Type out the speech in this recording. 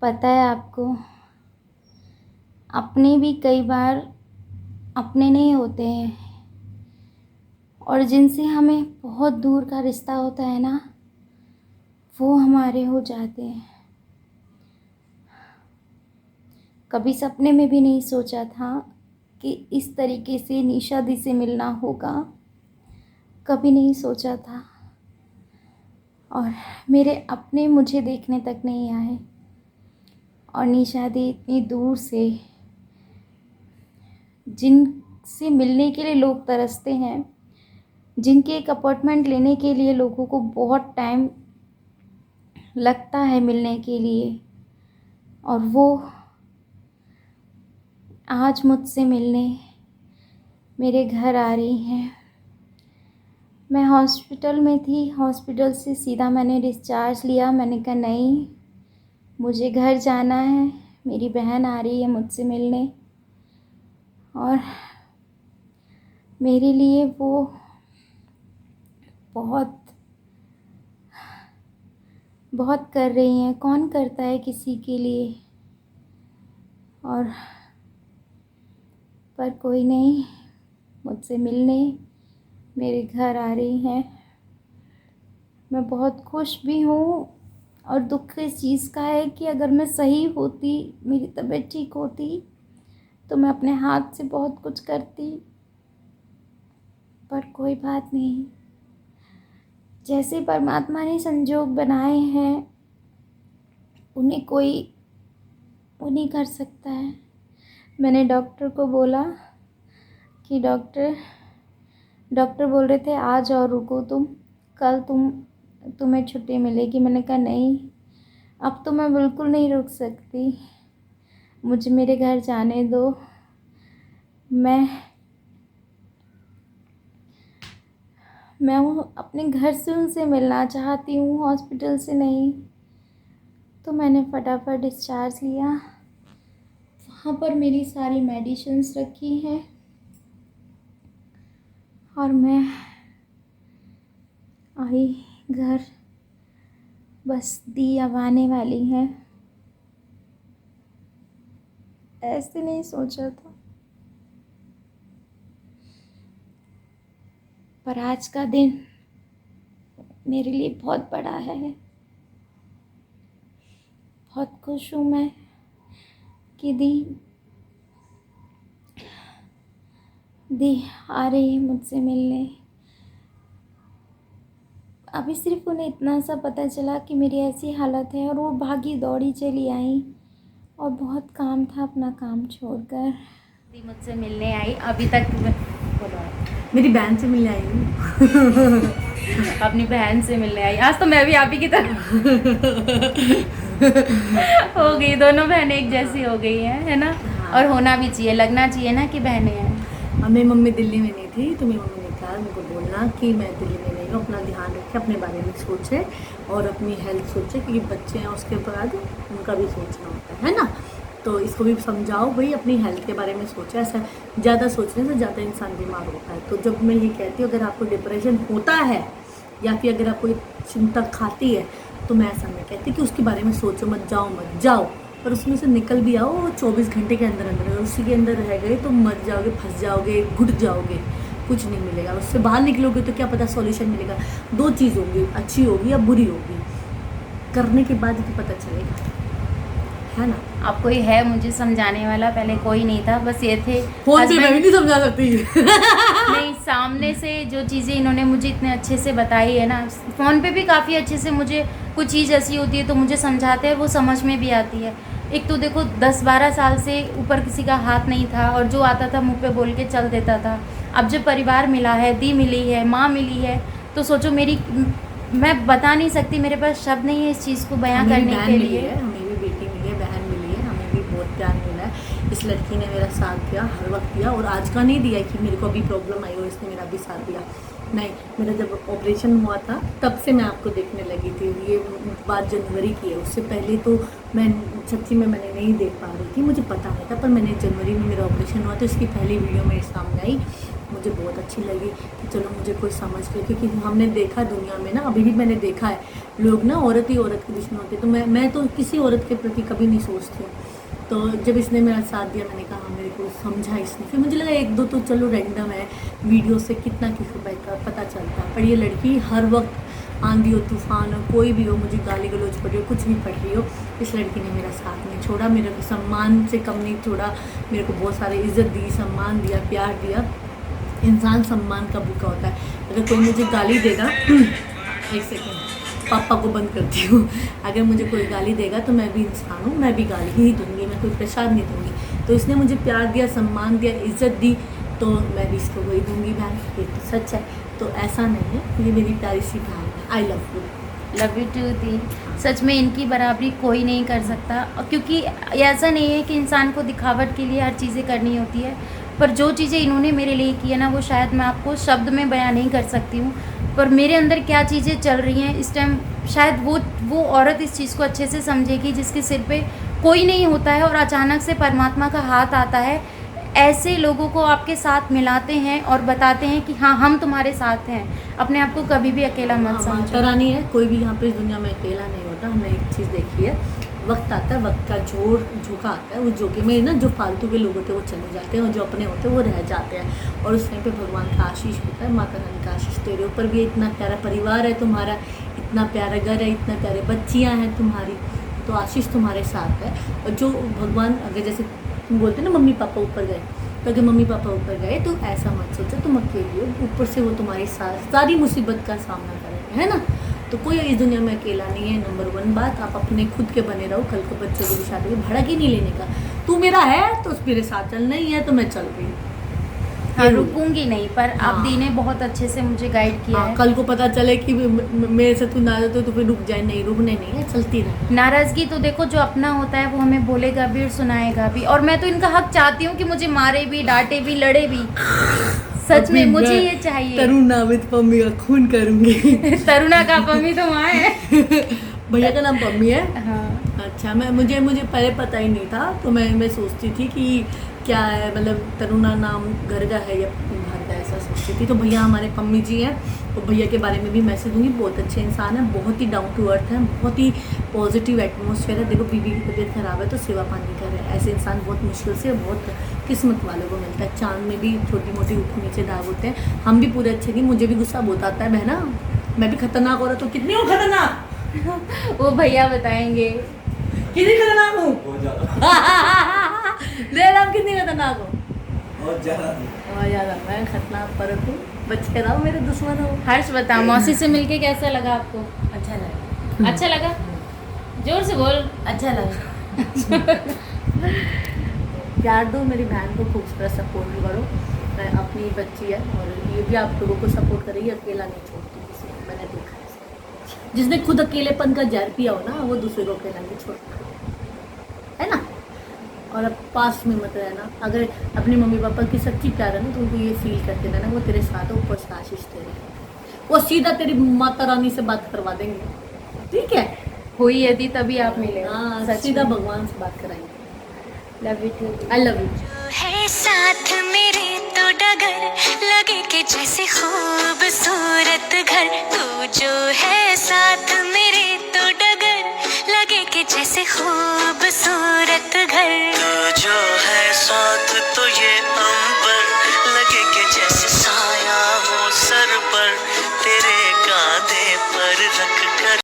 पता है आपको, अपने भी कई बार अपने नहीं होते हैं, और जिनसे हमें बहुत दूर का रिश्ता होता है ना, वो हमारे हो जाते हैं। कभी सपने में भी नहीं सोचा था कि इस तरीके से निशा दी से मिलना होगा, कभी नहीं सोचा था। और मेरे अपने मुझे देखने तक नहीं आए, और निशा दी इतनी दूर से, जिनसे मिलने के लिए लोग तरसते हैं, जिनके एक अपार्टमेंट लेने के लिए लोगों को बहुत टाइम लगता है मिलने के लिए, और वो आज मुझसे मिलने मेरे घर आ रही हैं। मैं हॉस्पिटल में थी, हॉस्पिटल से सीधा मैंने डिस्चार्ज लिया। मैंने कहा नहीं, मुझे घर जाना है, मेरी बहन आ रही है मुझसे मिलने। और मेरे लिए वो बहुत बहुत कर रही हैं। कौन करता है किसी के लिए, और पर कोई नहीं, मुझसे मिलने मेरे घर आ रही हैं। मैं बहुत खुश भी हूँ, और दुख इस चीज़ का है कि अगर मैं सही होती, मेरी तबीयत ठीक होती, तो मैं अपने हाथ से बहुत कुछ करती। पर कोई बात नहीं, जैसे परमात्मा ने संजोग बनाए हैं, उन्हें कोई वो नहीं कर सकता है। मैंने डॉक्टर को बोला कि डॉक्टर बोल रहे थे आज और रुको, कल तुम्हें छुट्टी मिलेगी। मैंने कहा नहीं, अब तो मैं बिल्कुल नहीं रुक सकती, मुझे मेरे घर जाने दो। मैं अपने घर से उनसे मिलना चाहती हूँ, हॉस्पिटल से नहीं। तो मैंने फटाफट डिस्चार्ज लिया। वहाँ पर मेरी सारी मेडिसिन्स रखी हैं, और मैं आई घर। बस दी अब आने वाली हैं। ऐसे नहीं सोचा था, पर आज का दिन मेरे लिए बहुत बड़ा है। बहुत खुश हूँ मैं कि दी आ रही है मुझसे मिलने। अभी सिर्फ उन्हें इतना सा पता चला कि मेरी ऐसी हालत है, और वो भागी दौड़ी चली आई, और बहुत काम था, अपना काम छोड़कर दी मुझसे मिलने आई। अभी तक बोलो, मेरी बहन से मिलने आई हूँ। अपनी बहन से मिलने आई। आज तो मैं भी आप ही की तरह हो गई, दोनों बहनें एक जैसी हो गई हैं, है ना। और होना भी चाहिए, लगना चाहिए ना कि बहनें हैं। मेरी मम्मी दिल्ली में नहीं थी, तो मेरी मम्मी ने कहा मेरे को बोलना कि मैं दिल्ली में नहीं हूँ, अपना ध्यान रखे, अपने बारे में सोचे और अपनी हेल्थ सोचे, क्योंकि बच्चे हैं उसके बाद उनका भी सोचना होता है ना। तो इसको भी समझाओ भाई, अपनी हेल्थ के बारे में सोचे। ऐसा ज़्यादा सोचने से ज़्यादा इंसान बीमार होता है। तो जब मैं ये कहती हूँ अगर आपको डिप्रेशन होता है, या फिर अगर आपको चिंता खाती है, तो मैं ऐसा नहीं कहती कि उसके बारे में सोचो मत, जाओ, पर उसमें से निकल भी आओ 24 घंटे के अंदर अंदर। अगर उसी के अंदर रह गए तो मर जाओगे, फंस जाओगे, घुट जाओगे, कुछ नहीं मिलेगा। उससे बाहर निकलोगे तो क्या पता सॉल्यूशन मिलेगा। दो चीज़ होगी, अच्छी होगी या बुरी होगी, करने के बाद ही पता चलेगा, है ना। अब कोई है मुझे समझाने वाला, पहले कोई नहीं था, बस ये थे फोन पे मैं भी नहीं समझा सकती। नहीं, सामने से जो चीज़ें इन्होंने मुझे इतने अच्छे से बताई है ना, फ़ोन पे भी काफ़ी अच्छे से मुझे कुछ चीज़ ऐसी होती है तो मुझे समझाते हैं, वो समझ में भी आती है। एक तो देखो 10-12 साल से ऊपर किसी का हाथ नहीं था, और जो आता था मुँह पे बोल के चल देता था। अब जब परिवार मिला है, दी मिली है, माँ मिली है, तो सोचो मैं बता नहीं सकती, मेरे पास शब्द नहीं है इस चीज़ को बयां करने के लिए। हमें भी बेटी मिली है, बहन मिली है, हमें भी बहुत प्यार मिला है। इस लड़की ने मेरा साथ दिया, हर वक्त दिया, और आज का नहीं दिया कि मेरे को अभी प्रॉब्लम आई और इसने मेरा भी साथ दिया। नहीं, मेरा जब ऑपरेशन हुआ था तब से मैं आपको देखने लगी थी। ये बात जनवरी की है, उससे पहले तो मैं सच्ची में मैंने नहीं देख पा रही थी, मुझे पता नहीं था। पर मैंने जनवरी में मेरा ऑपरेशन हुआ तो इसकी पहली वीडियो मेरे सामने आई, मुझे बहुत अच्छी लगी कि चलो मुझे कोई समझ ले, क्योंकि हमने देखा दुनिया में ना, अभी भी मैंने देखा है लोग ना औरत ही औरत के दुश्मन होते, तो मैं तो किसी औरत के प्रति कभी नहीं सोचती हूँ। तो जब इसने मेरा साथ दिया, मैंने कहा मेरे को समझा इसने, फिर मुझे लगा एक दो तो चलो रैंडम है, वीडियो से कितना किसी को पता चलता है, पर ये लड़की हर वक्त आंधी हो तूफान हो कोई भी हो, मुझे गाली गलौज पड़ रही हो कुछ भी पड़ रही हो, इस लड़की ने मेरा साथ नहीं छोड़ा, मेरे को सम्मान से कम नहीं छोड़ा, मेरे को बहुत सारी इज्जत दी, सम्मान दिया, प्यार दिया। इंसान सम्मान का भूखा होता है। अगर कोई मुझे गाली देगा एक सेकेंड पापा को बंद करती हूँ, अगर मुझे कोई गाली देगा तो मैं भी इंसान हूँ, मैं भी गाली ही दूंगी, मैं कोई प्रसाद नहीं दूंगी। तो इसने मुझे प्यार दिया, सम्मान दिया, इज्जत दी, तो मैं भी इसको वही दूंगी बहन, ये तो सच है। तो ऐसा नहीं है, ये मेरी प्यारी सी बहन है। I love you. Love you too दी। सच में इनकी बराबरी कोई नहीं कर सकता, और क्योंकि ऐसा नहीं है कि इंसान को दिखावट के लिए हर चीज़ें करनी होती है, पर जो चीज़ें इन्होंने मेरे लिए की है ना, वो शायद मैं आपको शब्द में बयां नहीं कर सकती हूँ। पर मेरे अंदर क्या चीज़ें चल रही हैं इस टाइम, शायद वो औरत इस चीज़ को अच्छे से समझेगी जिसके सिर पे कोई नहीं होता है और अचानक से परमात्मा का हाथ आता है, ऐसे लोगों को आपके साथ मिलाते हैं और बताते हैं कि हाँ हम तुम्हारे साथ हैं। अपने आप को कभी भी अकेला मत समझो। माता रानी है, कोई भी यहाँ पे इस दुनिया में अकेला नहीं होता। हमने एक चीज़ देखी है, वक्त आता है, वक्त का जोर झोंका आता है, उस झोंके में ना जो फालतू के लोग होते हैं वो चले जाते हैं और जो अपने होते हैं वो रह जाते हैं, और उस टाइम पे भगवान का आशीष होता है, माता रानी का आशीष तेरे ऊपर भी। इतना प्यारा परिवार है तुम्हारा, इतना प्यारा घर है, इतना प्यारे बच्चियाँ हैं तुम्हारी, तो आशीष तुम्हारे साथ है। और जो भगवान, अगर जैसे तुम बोलते ना मम्मी पापा ऊपर गए, तो अगर मम्मी पापा ऊपर गए तो ऐसा मत सोचो तुम अकेली हो, ऊपर से वो तुम्हारी सारी मुसीबत का सामना करेंगे, है ना। तो कोई इस दुनिया में अकेला नहीं है। नंबर 1 बात, आप अपने खुद के बने रहो, कल को बच्चों की भी शादी में भड़क ही नहीं लेने का। तू मेरा है तो मेरे साथ चल, नहीं है तो मैं चल रही हूँ। हाँ, रुकूंगी नहीं, पर हाँ। आप दी ने बहुत अच्छे से मुझे गाइड किया है। कल को पता चले कि मेरे से तू नाराज हो तो फिर रुक जाए, नहीं रुकने नहीं है, चलती रहे। नाराजगी तो देखो जो अपना होता है वो हमें बोलेगा भी और सुनाएगा भी, और मैं तो इनका हक चाहती हूँ कि मुझे मारे भी, डांटे भी, लड़े भी। सच में मुझे ये चाहिए। तरुणा विद पम्मी का खून करूंगी। तरुणा का पम्मी तो वहाँ है। भैया का नाम पम्मी है। हाँ। अच्छा, मुझे पहले पता ही नहीं था, तो मैं सोचती थी कि क्या है, मतलब तरुणा नाम घर का है या बाहर का, ऐसा सोचती थी। तो भैया हमारे पम्मी जी हैं, तो भैया के बारे में भी मैसेज दूंगी। बहुत अच्छे इंसान हैं, बहुत ही डाउन टू अर्थ हैं, बहुत ही पॉजिटिव एटमोसफेयर है। देखो बीबी की तबीयत खराब है तो सेवा पानी कर रहे हैं, ऐसे इंसान बहुत मुश्किल से, बहुत किस्मत वालों को मिलता है। चांद में भी छोटी मोटी ऊपर नीचे दाग होते हैं, हम भी पूरे अच्छे नहीं, मुझे भी गुस्सा बहुत आता है बहना, मैं भी खतरनाक हो रहा तो कितनी हूँ खतरनाक वो भैया बताएंगे कितनी खतरनाक हूँ। ले नाम कितनी खतरनाक हो, बहुत ज़्यादा। मैं खतरनाक परत हूँ, बच्चे रहो मेरे दुश्मन हो। हर्ष बताओ, मौसी से मिलके कैसा लगा आपको? अच्छा लगा। अच्छा लगा? जोर से बोल। अच्छा लगा। प्यार दो, मेरी बहन को खूब सारा सपोर्ट करो, मैं अपनी बच्ची है और ये भी आप लोगों को सपोर्ट करेगी, अकेला नहीं छोड़ती किसी को, मैंने देखा है इसको। जिसने खुद अकेलेपन का जहर पिया हो ना, वो दूसरे को अकेला नहीं छोड़ता, है ना। और अब पास में मत रहना, अगर अपने मम्मी पापा की सच्ची प्यार है ना, तो उनको ये फील करते रहना वो तेरे साथ है, ऊपर से आशीष तेरे, वो सीधा तेरी माता रानी से बात करवा देंगे, ठीक है। हुई यदि तभी आप मिले। हाँ, सच सीधा में। भगवान से बात कराएंगे। Love you too. I love you. है साथ मेरे तो डगर लगे कि जैसे खूबसूरत घर, तू जो है साथ मेरे तो डगर लगे कि जैसे खूबसूरत घर, तू जो है साथ तो ये